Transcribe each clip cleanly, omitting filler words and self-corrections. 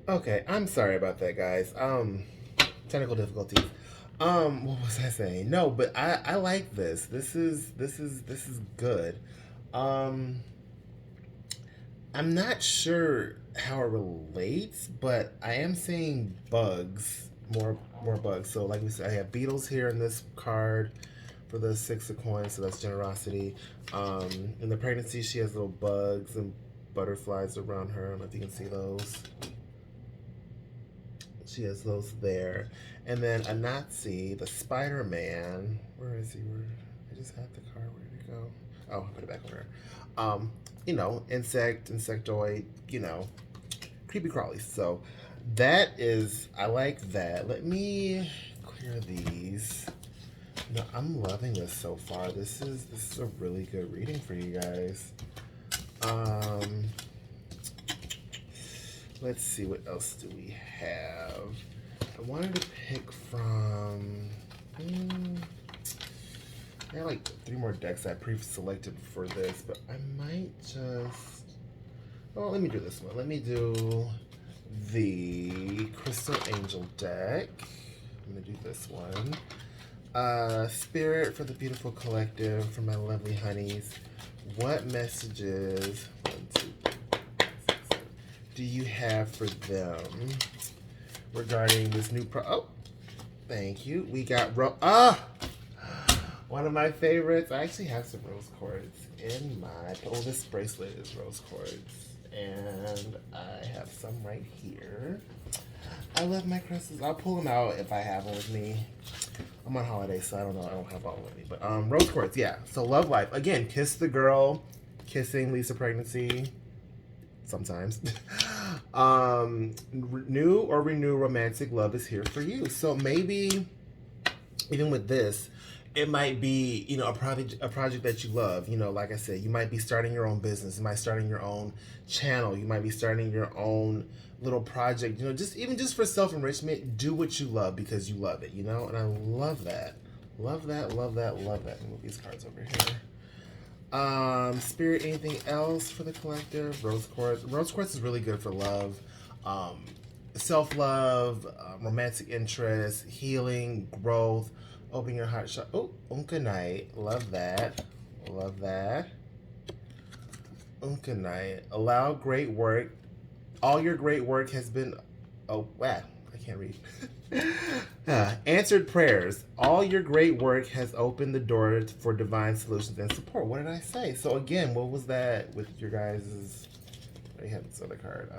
Okay, I'm sorry about that, guys. Technical difficulties. What was I saying? No, but I like this. This is good. Um, I'm not sure how it relates, but I am seeing bugs, more bugs. So like we said, I have beetles here in this card for the six of coins, so that's generosity. In the pregnancy, she has little bugs and butterflies around her. I don't know if you can see those. She has those there. And then a Nazi, the Spider Man. Where is he? Where I just had the card. Where did it go? Oh, I put it back over there. Insectoid, creepy crawlies. So that is, I like that. Let me clear these. No, I'm loving this so far. This is a really good reading for you guys. Um, let's see, what else do we have? I wanted to pick from. I have like three more decks I pre-selected for this, but I might just. Well, let me do this one. Let me do the Crystal Angel deck. I'm gonna do this one. Spirit for the beautiful collective, for my lovely honeys. What messages? One, two, do you have for them regarding this new Oh, thank you. We got one of my favorites. I actually have some rose quartz in my. Oh, this bracelet is rose quartz, and I have some right here. I love my crystals. I'll pull them out if I have them with me. I'm on holiday, so I don't know. I don't have all with me, but rose quartz, yeah. So love life again. Kiss the girl, kissing Lisa pregnancy. Sometimes. New or renew romantic love is here for you. So maybe even with this, it might be, a project that you love. Like I said, you might be starting your own business. You might be starting your own channel. You might be starting your own little project. Just for self enrichment, do what you love because you love it. And I love that. Love that. Love that. Love that. Move these cards over here. Spirit, anything else for the collective? Rose quartz. Rose quartz is really good for love, self-love, romantic interest, healing, growth. Open your heart shot. Oh, Uncanite. Love that. Love that. Uncanite. Allow great work. All your great work has been. Oh, wow. I can't read. Answered prayers. All your great work has opened the door for divine solutions and support. What did I say? So again, what was that with your guys's? I have this other card.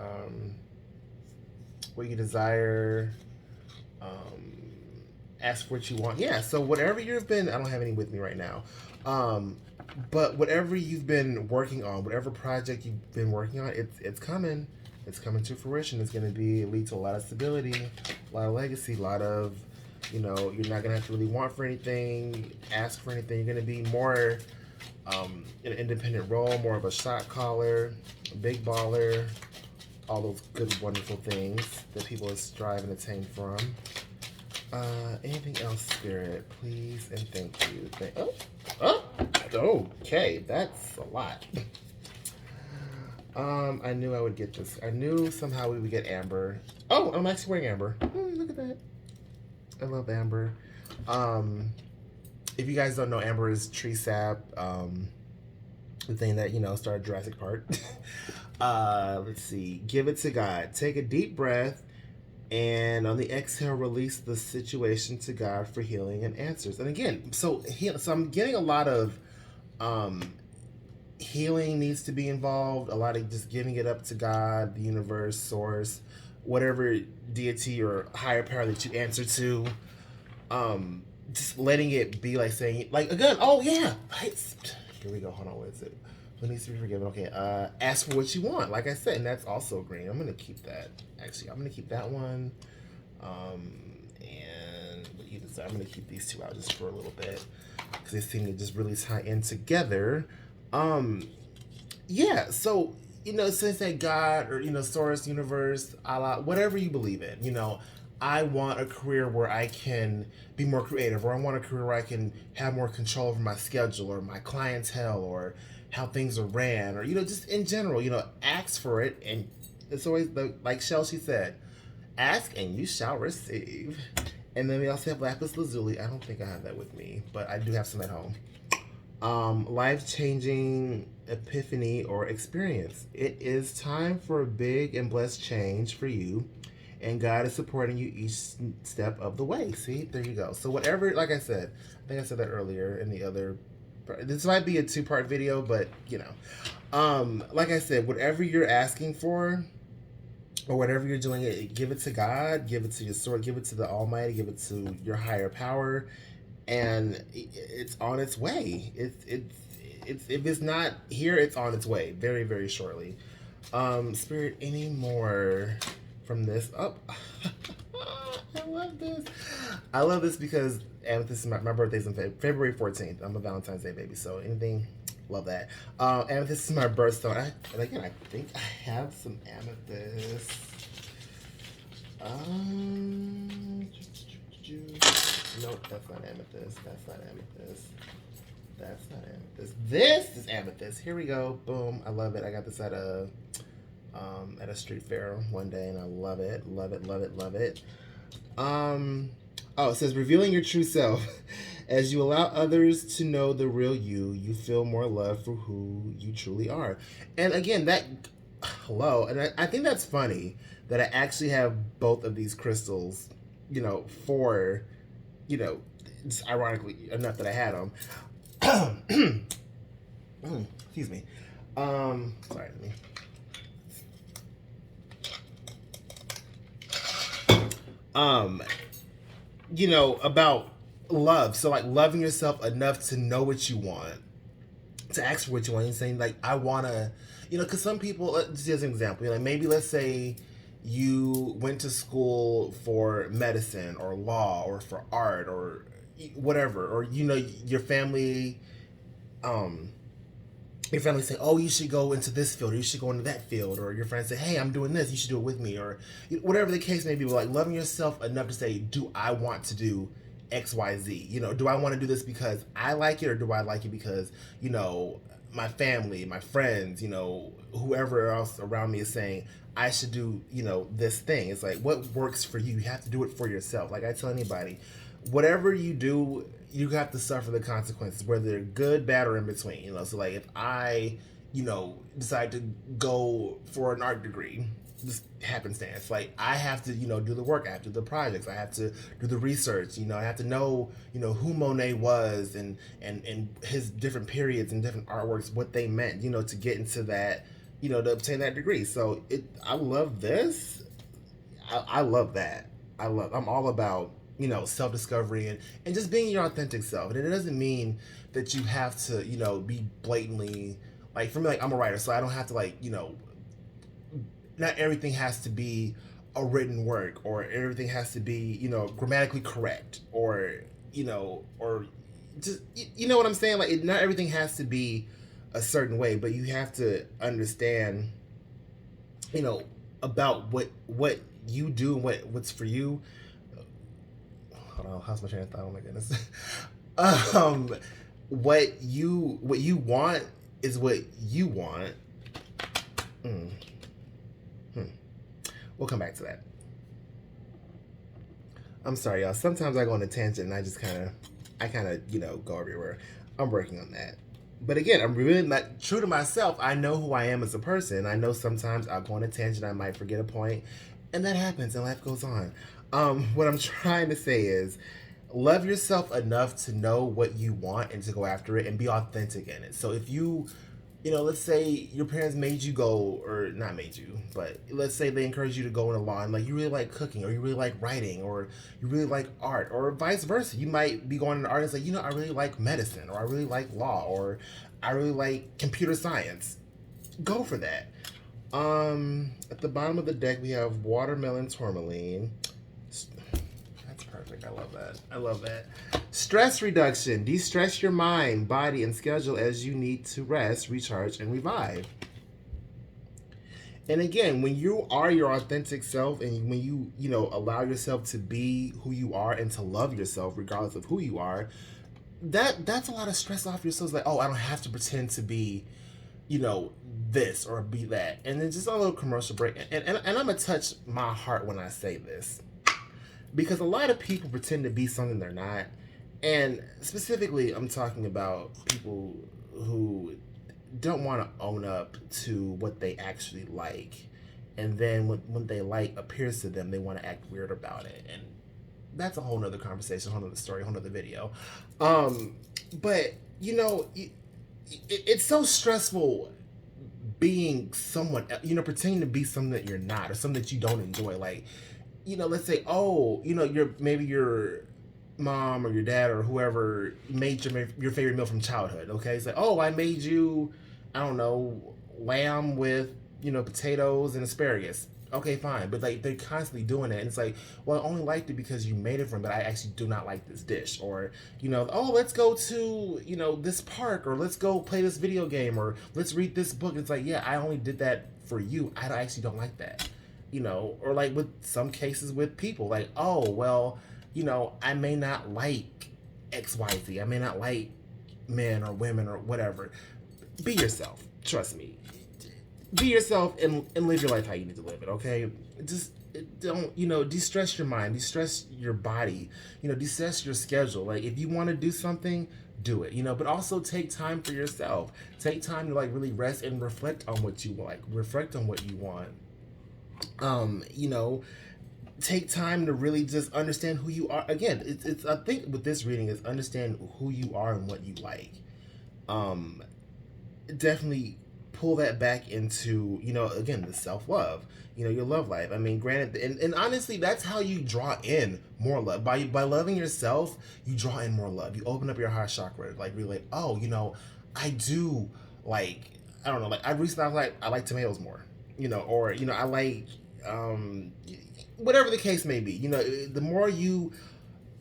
What you desire. Ask for what you want. Yeah. So whatever you've been, I don't have any with me right now. But whatever you've been working on, whatever project you've been working on, it's coming. It's coming to fruition. It's going to lead to a lot of stability, a lot of legacy, a lot of, you're not going to have to really want for anything, ask for anything. You're going to be more in an independent role, more of a shot caller, a big baller, all those good, wonderful things that people are striving to attain from. Anything else, Spirit, please and thank you. Okay, that's a lot. I knew I would get this. I knew somehow we would get amber. Oh, I'm actually wearing amber. Look at that. I love amber. If you guys don't know, amber is tree sap. The thing that, started Jurassic Park. Let's see. Give it to God. Take a deep breath, and on the exhale, release the situation to God for healing and answers. And again, so I'm getting a lot of healing needs to be involved, a lot of just giving it up to God, the universe, source, whatever deity or higher power that you answer to. Just letting it be, like saying, like, again, oh yeah, here we go, hold on, what is it? Who needs to be forgiven? Okay, ask for what you want, like I said, and that's also green. I'm gonna keep that. Actually, I'm gonna keep that one. And I'm gonna keep these two out just for a little bit because they seem to just really tie in together. Yeah, so since that God or source, universe, Allah, whatever you believe in, I want a career where I can be more creative, or I want a career where I can have more control over my schedule or my clientele or how things are ran, or just in general, ask for it and It's always like She said, ask and you shall receive. And then we also have lapis lazuli. I don't think I have that with me, but I do have some at home. Life-changing epiphany or experience. It is time for a big and blessed change for you, and God is supporting you each step of the way. See, there you go. So whatever, like I said, I think I said that earlier in the other. This might be a two-part video, but like I said, whatever you're asking for, or whatever you're doing, give it to God, give it to your sword, give it to the Almighty, give it to your higher power, and it's on its way. It's if it's not here, it's on its way very, very shortly. Spirit, any more from this? Oh, I love this. I love this because Amethyst, my birthday's in February 14th. I'm a Valentine's Day baby, so anything, love that. Amethyst is my birthstone. And again, I think I have some amethyst. Nope, that's not amethyst. That's not amethyst. That's not amethyst. This is amethyst. Here we go. Boom. I love it. I got this at a street fair one day, and I love it. Love it. Love it. Love it. Oh, it says revealing your true self. As you allow others to know the real you, you feel more love for who you truly are. And again, and I think that's funny that I actually have both of these crystals, for, just ironically enough that I had them. Excuse me. Sorry, let me. About love. So like loving yourself enough to know what you want, to ask for what you want, and saying like, I want to, because some people, just as an example, maybe let's say you went to school for medicine or law or for art or whatever, or, your family say, oh, you should go into this field, or you should go into that field, or your friends say, hey, I'm doing this, you should do it with me, or whatever the case may be. But like loving yourself enough to say, do I want to do XYZ? Do I want to do this because I like it, or do I like it because, my family, my friends, whoever else around me is saying I should do, this thing. It's like, what works for you? You have to do it for yourself. Like I tell anybody, whatever you do, you have to suffer the consequences, whether they're good, bad, or in between. So like if I, decide to go for an art degree, just happenstance, like I have to, do the work, I have to do the projects, I have to do the research, I have to know, who Monet was and his different periods and different artworks, what they meant, to get into that, to obtain that degree. So I love this. I love that. I'm all about, self-discovery and just being your authentic self. And it doesn't mean that you have to, be blatantly, like for me, like I'm a writer, so I don't have to like, not everything has to be a written work, or everything has to be, grammatically correct, or, or just, what I'm saying? Like not everything has to be a certain way, but you have to understand, about what you do and what's for you. Hold on, how's my train of thought? Oh my goodness. What you want is what you want. We'll come back to that. I'm sorry, y'all. Sometimes I go on a tangent and I just kind of, go everywhere. I'm working on that. But again, I'm really not true to myself. I know who I am as a person. I know sometimes I'll go on a tangent, I might forget a point, and that happens and life goes on. What I'm trying to say is love yourself enough to know what you want and to go after it and be authentic in it. So if you, let's say your parents made you go, or not made you, but let's say they encourage you to go in a law and like you really like cooking, or you really like writing, or you really like art, or vice versa. You might be going into art and say, I really like medicine, or I really like law, or I really like computer science. Go for that. At the bottom of the deck we have watermelon tourmaline. That's perfect. I love that. I love that. Stress reduction. De-stress your mind, body, and schedule as you need to rest, recharge, and revive. And again, when you are your authentic self, and when you, allow yourself to be who you are and to love yourself regardless of who you are, that's a lot of stress off your soul. It's like, oh, I don't have to pretend to be you know, this or be that. And then just a little commercial break. And I'm going to touch my heart when I say this. Because a lot of people pretend to be something they're not. And specifically, I'm talking about people who don't want to own up to what they actually like. And then when they like appears to them, they want to act weird about it. And that's a whole nother conversation, a whole nother story, a whole nother video. But, you know, it's so stressful being someone, you know, pretending to be something that you're not or something that you don't enjoy. Like, you know, let's say, oh, you know, maybe your mom or your dad or whoever made your favorite meal from childhood. Okay, it's like, oh, I made you, I don't know, lamb with, you know, potatoes and asparagus. Okay, fine, but like they're constantly doing it, and it's like, well, I only liked it because you made it from, but I actually do not like this dish, or you know, oh, let's go to, you know, this park, or let's go play this video game, or let's read this book. It's like, yeah, I only did that for you. I actually don't like that, you know, or like with some cases with people, like, oh, well, you know, I may not like XYZ. I may not like men or women or whatever. Be yourself. Trust me. Be yourself and live your life how you need to live it, okay? Just don't, you know, de-stress your mind, de-stress your body, you know, de-stress your schedule. Like, if you want to do something, do it, you know, but also take time for yourself. Take time to, like, really rest and reflect on what you like, reflect on what you want. You know, take time to really just understand who you are. Again, it's I think with this reading is understand who you are and what you like. Definitely pull that back into, you know, again, the self-love, you know, your love life. I mean, granted, and honestly, that's how you draw in more love. By loving yourself, you draw in more love. You open up your heart chakra, like really, like, oh, you know, I do, like, I don't know, like I recently I like tomatoes more, you know, or you know, I like whatever the case may be. You know, the more you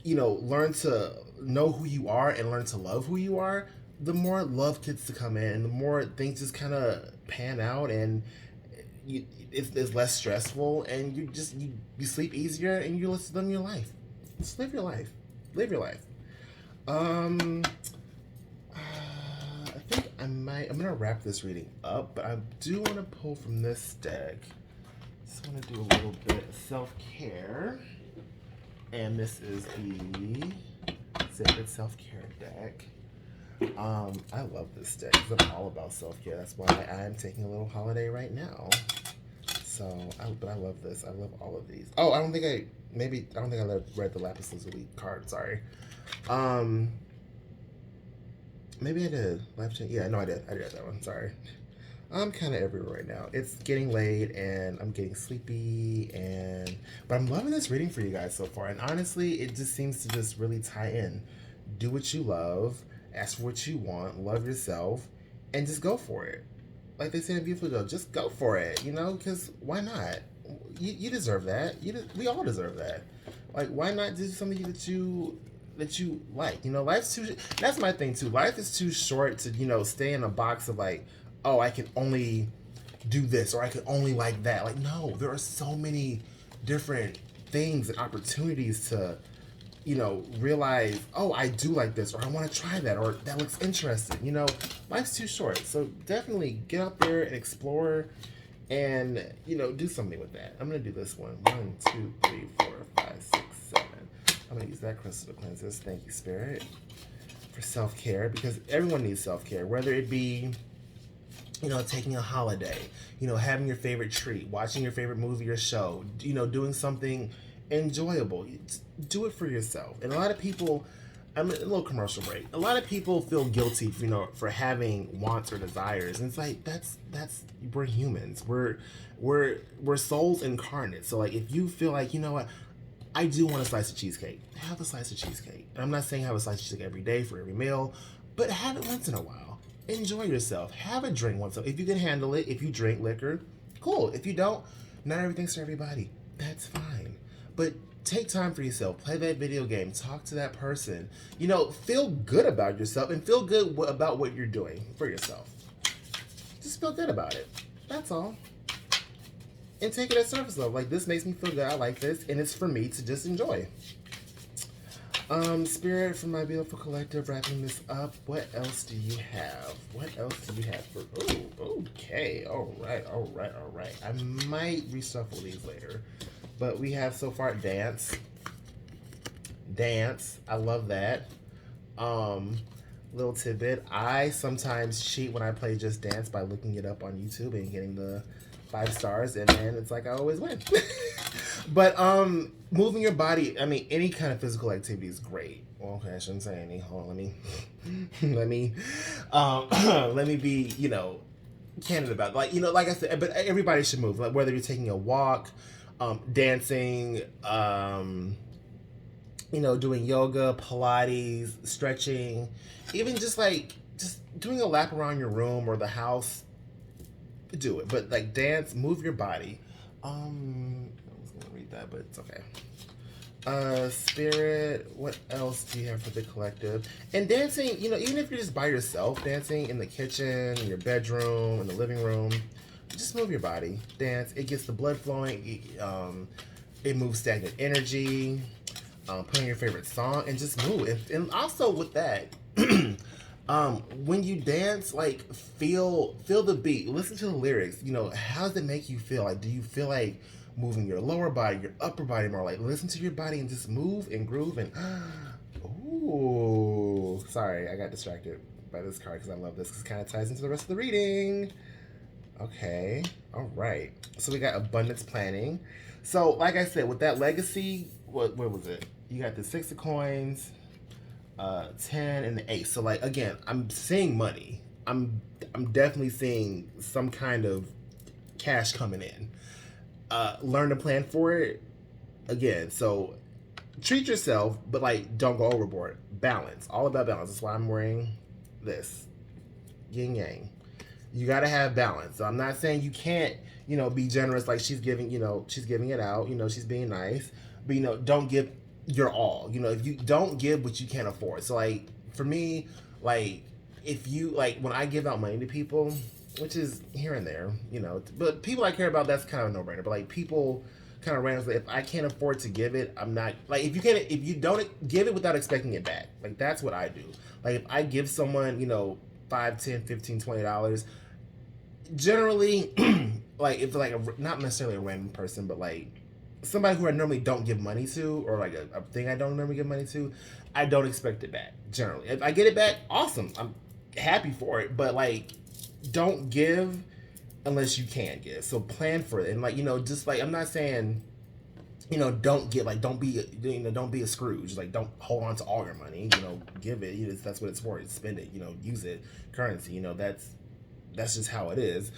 know, learn to know who you are and learn to love who you are, the more love gets to come in, and the more things just kind of pan out, and it's less stressful, and you sleep easier, and you live your life. Just live your life. Live your life. I think I'm gonna wrap this reading up, but I do want to pull from this deck. Just want to do a little bit of self-care, and this is the Sacred Self-Care deck. I love this deck because I'm all about self-care. That's why I'm taking a little holiday right now. So, but I love this. I love all of these. Oh, I don't think I read the Lapis Lazuli card. Sorry. Maybe I did. Yeah, no, I did. I did that one. Sorry. I'm kind of everywhere right now. It's getting late and I'm getting sleepy, but I'm loving this reading for you guys so far. And honestly, it just seems to just really tie in. Do what you love. Ask for what you want, love yourself, and just go for it. Like they say in Beautiful Joe, just go for it, you know, because why not? You deserve that. We all deserve that. Like, why not do something that you like? You know, that's my thing too. Life is too short to, you know, stay in a box of like, oh, I can only do this or I can only like that. Like, no, there are so many different things and opportunities to, you know, realize, oh, I do like this, or I want to try that, or that looks interesting. You know, life's too short. So definitely get out there and explore and, you know, do something with that. I'm going to do this one. 1, 2, 3, 4, 5, 6, 7. I'm going to use that crystal to cleanse this. Thank you, Spirit, for self-care, because everyone needs self-care, whether it be, you know, taking a holiday, you know, having your favorite treat, watching your favorite movie or show, you know, doing something enjoyable. Do it for yourself. And a lot of people, I'm a little commercial break. A lot of people feel guilty, you know, for having wants or desires, and it's like that's we're humans. We're souls incarnate. So like, if you feel like, you know what, I do want a slice of cheesecake, have a slice of cheesecake. And I'm not saying have a slice of cheesecake every day for every meal, but have it once in a while. Enjoy yourself. Have a drink once in a while. If you can handle it. If you drink liquor, cool. If you don't, not everything's for everybody. That's fine. But take time for yourself. Play that video game. Talk to that person. You know, feel good about yourself and feel good about what you're doing for yourself. Just feel good about it. That's all. And take it as surface level. Like, this makes me feel good. I like this. And it's for me to just enjoy. Spirit from my beautiful collective, wrapping this up. What else do you have? What else do you have for? Oh, okay. All right, all right, all right. I might reshuffle these later, but we have so far dance. Dance. I love that. Um, Little tidbit. I sometimes cheat when I play Just Dance by looking it up on YouTube and getting the 5 stars, and then it's like I always win. But moving your body, I mean, any kind of physical activity is great. Well, okay, I shouldn't say any. Hold on, let me let me let me be, candid about it. Like, like I said, but everybody should move. Like whether you're taking a walk, dancing, doing yoga, Pilates, stretching, even just doing a lap around your room or the house, do it. But like dance, move your body. I was gonna read that, but it's okay. Spirit, what else do you have for the collective? And dancing, even if you're just by yourself, dancing in the kitchen, in your bedroom, in the living room, just move your body. Dance. It gets the blood flowing. It moves stagnant energy. Put on your favorite song and just move. And also with that, when you dance, like feel the beat. Listen to the lyrics. How does it make you feel? Like, do you feel like moving your lower body, your upper body more? Like, listen to your body and just move and groove and. Ooh, sorry, I got distracted by this card because I love this because it kind of ties into the rest of the reading. Okay, all right. So we got abundance planning. So, like I said, with that legacy, what was it? You got the 6 of coins, 10, and the 8. So, like, again, I'm seeing money. I'm definitely seeing some kind of cash coming in. Learn to plan for it. Again, so treat yourself, but like don't go overboard. Balance. All about balance. That's why I'm wearing this. Yin yang. You gotta have balance. So I'm not saying you can't, be generous like she's giving, she's giving it out, she's being nice. But don't give your all. If you don't give what you can't afford. So like for me, like if you like when I give out money to people, which is here and there, but people I care about, that's kind of a no-brainer. But like people kind of randomly, if I can't afford to give it, I'm not like if you don't give it without expecting it back. Like that's what I do. Like if I give someone, $5, $10, $15, $20, generally, like if like not necessarily a random person, but like somebody who I normally don't give money to, or like a thing I don't normally give money to, I don't expect it back. Generally, if I get it back, awesome. I'm happy for it. But like, don't give unless you can give. So plan for it, and like just like I'm not saying, don't get like don't be a Scrooge. Like don't hold on to all your money. Give it. That's what it's for. Spend it. Use it. Currency. That's just how it is.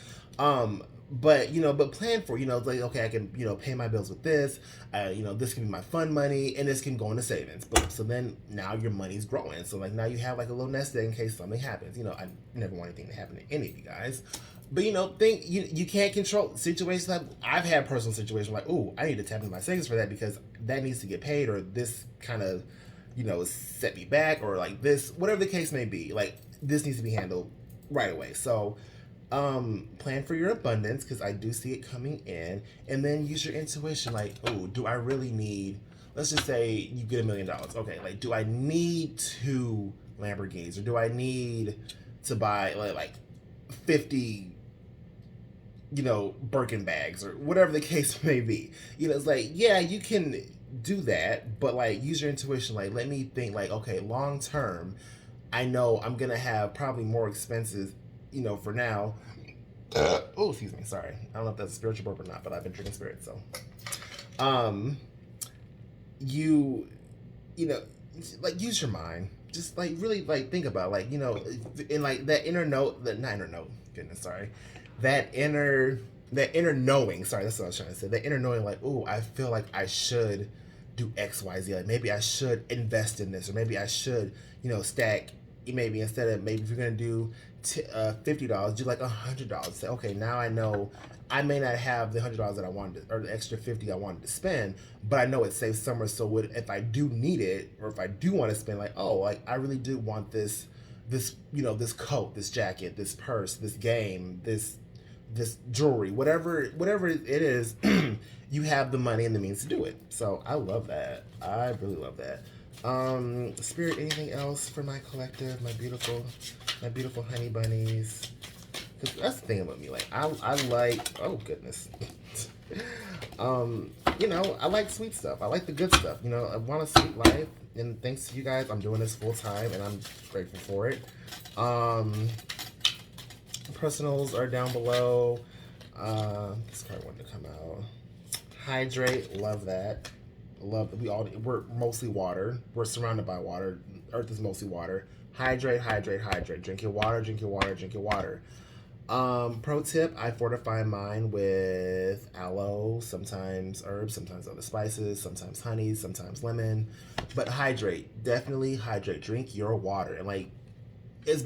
But plan for like okay, I can pay my bills with this. This can be my fun money, and this can go into savings. But so then now your money's growing. So like now you have like a little nest egg in case something happens. I never want anything to happen to any of you guys. But think you can't control situations. Like I've had personal situations like, oh, I need to tap into my savings for that because that needs to get paid, or this kind of set me back, or like this, whatever the case may be. Like this needs to be handled right away. So plan for your abundance because I do see it coming in, and then use your intuition. Like, oh, do I really need? Let's just say you get $1 million. Okay, like, do I need 2 Lamborghinis, or do I need to buy like 50? Birkin bags, or whatever the case may be. It's like, yeah, you can do that, but like use your intuition. Like, let me think. Like, okay, long term, I know I'm gonna have probably more expenses. For now. Oh, excuse me. Sorry, I don't know if that's a spiritual burp or not, but I've been drinking spirit, so. Like use your mind. Just like really like think about like in like that inner note, not inner note. Goodness, sorry. That inner knowing, sorry, that's what I was trying to say. That inner knowing, like, oh, I feel like I should do X, Y, Z. Like maybe I should invest in this, or maybe I should, stack. Maybe instead of maybe if you're gonna do $50, do like $100. Say, okay, now I know I may not have the $100 that I wanted, or the extra 50 I wanted to spend, but I know it's saved somewhere. So if I do need it, or if I do want to spend, like, oh, like I really do want this coat, this jacket, this purse, this game, this jewelry, whatever it is, you have the money and the means to do it. So I love that. I really love that. Spirit, anything else for my collective, my beautiful honey bunnies? Cause that's the thing about me. Like I like. Oh goodness. um, I like sweet stuff. I like the good stuff. I want a sweet life, and thanks to you guys, I'm doing this full time, and I'm grateful for it. Um, Personals are down below. This card wanted to come out. Hydrate, love that. Love that we're mostly water. We're surrounded by water. Earth is mostly water. Hydrate, hydrate, hydrate. Drink your water, drink your water, drink your water. Pro tip, I fortify mine with aloe, sometimes herbs, sometimes other spices, sometimes honey, sometimes lemon. But hydrate, definitely hydrate. Drink your water. And like it's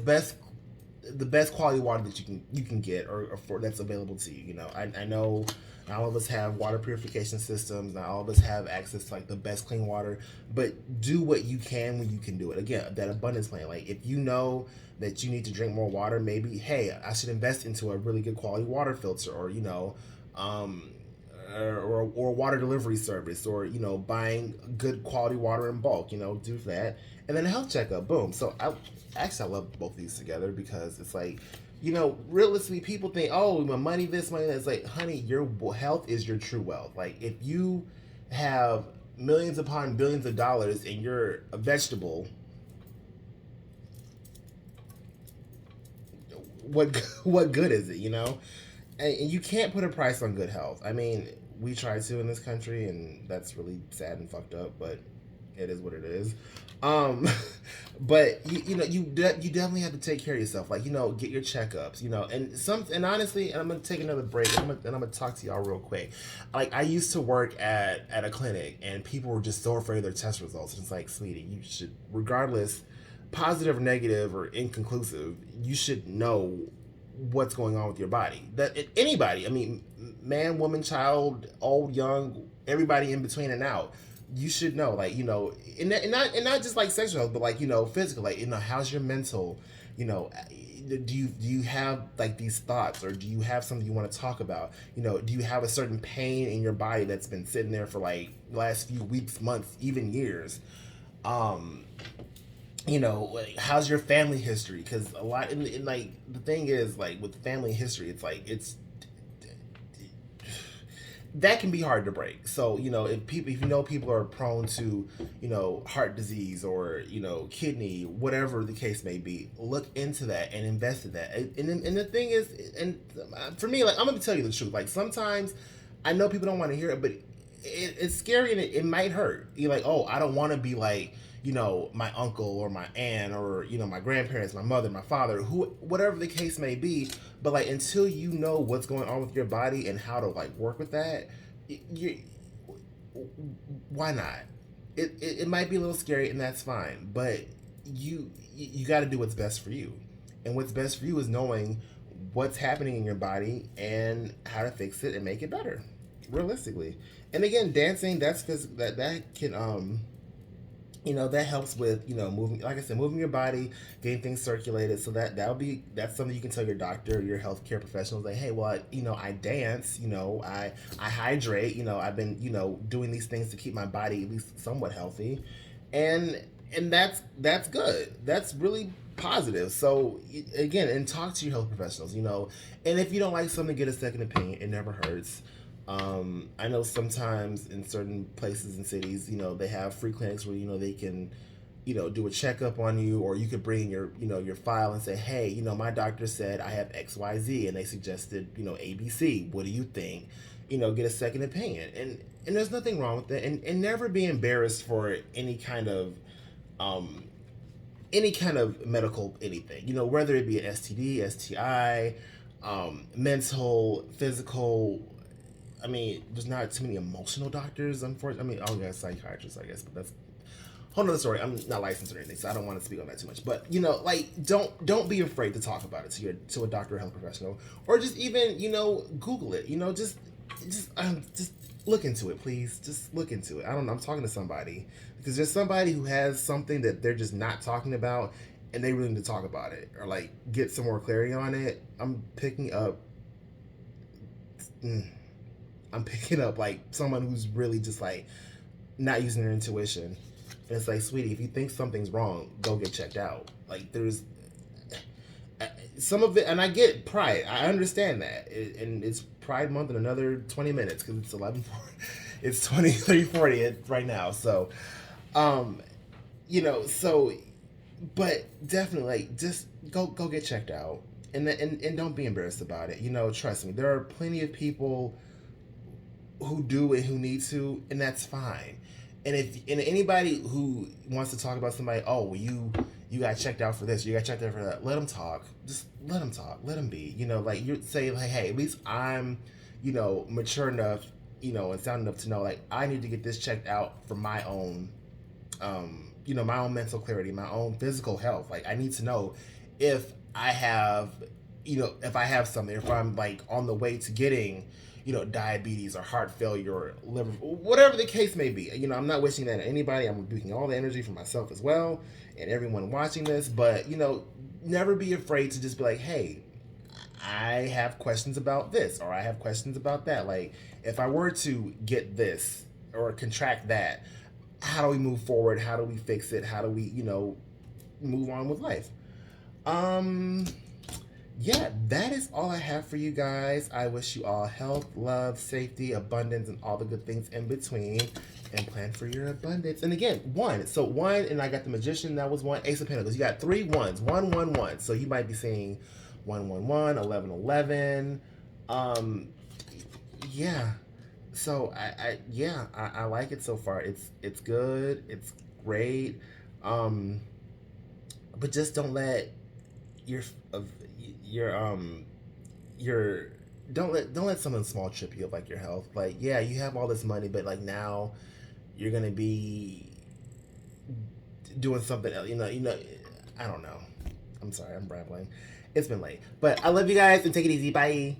the best quality water that you can get or for that's available to you. I know not all of us have water purification systems. Not all of us have access to like the best clean water, but do what you can when you can do it. Again, that abundance plan. Like if you know that you need to drink more water, maybe hey, I should invest into a really good quality water filter, or um, or water delivery service, or buying good quality water in bulk. Do that, and then a health checkup. Boom. So I love both of these together because it's like, realistically, people think, oh, my money this, money that. It's like, honey, your health is your true wealth. Like, if you have millions upon billions of dollars and you're a vegetable, what good is it? And you can't put a price on good health. I mean, we try to in this country, and that's really sad and fucked up, but it is what it is. Um, but you definitely have to take care of yourself. Like get your checkups. And honestly, and I'm gonna take another break. And I'm gonna talk to y'all real quick. Like I used to work at a clinic, and people were just so afraid of their test results. And it's like, sweetie, you should, regardless, positive or negative or inconclusive, you should know what's going on with your body. That anybody, I mean, man, woman, child, old, young, everybody in between and out, you should know, like and not just like sexual health, but like physical, like how's your mental, do you have like these thoughts, or do you have something you want to talk about? Do you have a certain pain in your body that's been sitting there for like the last few weeks, months, even years? um How's your family history? Because a lot in like the thing is, like with family history, it's like it's that can be hard to break. So if people are prone to heart disease, or kidney, whatever the case may be, look into that and invest in that. And the thing is, and for me, like I'm gonna tell you the truth. Like sometimes I know people don't want to hear it, but it's scary, and it might hurt. You're like, oh, I don't want to be like my uncle or my aunt, or my grandparents, my mother, my father, who, whatever the case may be. But like until you know what's going on with your body and how to like work with that, you why not? It might be a little scary, and that's fine. But you got to do what's best for you, and what's best for you is knowing what's happening in your body and how to fix it and make it better, realistically. And again, dancing, that can that helps with moving, like I said, moving your body, getting things circulated. So that's something you can tell your doctor, your healthcare professionals, like, hey, well, I dance, I hydrate, I've been doing these things to keep my body at least somewhat healthy, and that's good. That's really positive. So again, and talk to your health professionals, and if you don't like something, get a second opinion. It never hurts. I know sometimes in certain places and cities, they have free clinics where they can, do a checkup on you, or you could bring your your file and say, hey, my doctor said I have XYZ, and they suggested ABC. What do you think? Get a second opinion, and there's nothing wrong with that, and never be embarrassed for um, any kind of medical anything, whether it be an STD, STI, mental, physical. I mean, there's not too many emotional doctors, unfortunately. I mean, oh yeah, psychiatrists, I guess, but that's a whole nother story. I'm not licensed or anything, so I don't want to speak on that too much. But like, don't be afraid to talk about it to a doctor or health professional, or just even Google it. Just look into it, please. Just look into it. I don't know. I'm talking to somebody, because there's somebody who has something that they're just not talking about, and they really need to talk about it, or like get some more clarity on it. I'm picking up. I'm picking up like someone who's really just like not using their intuition. And it's like, sweetie, if you think something's wrong, go get checked out. Like, there's some of it, and I get Pride. I understand that, and it's Pride Month in another 20 minutes because it's 11. It's 23:40 right now. So, um, so, but definitely, like, just go get checked out, and don't be embarrassed about it. Trust me, there are plenty of people who do and who need to, and that's fine. And anybody who wants to talk about somebody, oh, well, you got checked out for this, you got checked out for that, let them talk. Just let them talk. Let them be. Like, you say, like, hey, at least I'm, mature enough, and sound enough to know, like, I need to get this checked out for my own, my own mental clarity, my own physical health. Like, I need to know if I have, if I have something, if I'm like on the way to getting, diabetes or heart failure or liver, whatever the case may be. I'm not wishing that on anybody. I'm rebuking all the energy for myself as well and everyone watching this. But, never be afraid to just be like, hey, I have questions about this or I have questions about that. Like, if I were to get this or contract that, how do we move forward? How do we fix it? How do we, move on with life? Um, yeah, that is all I have for you guys. I wish you all health, love, safety, abundance, and all the good things in between. And plan for your abundance. And again, one. So one, and I got the Magician. That was one. Ace of Pentacles. You got 3 ones. 111. So you might be seeing 111, 1111. Yeah. So I like it so far. It's good. It's great. Um, but just don't let your your your don't let something small trip you up, like your health. Like, yeah, you have all this money, but like now you're gonna be doing something else. I don't know. I'm sorry, I'm rambling. It's been late, but I love you guys and take it easy. Bye.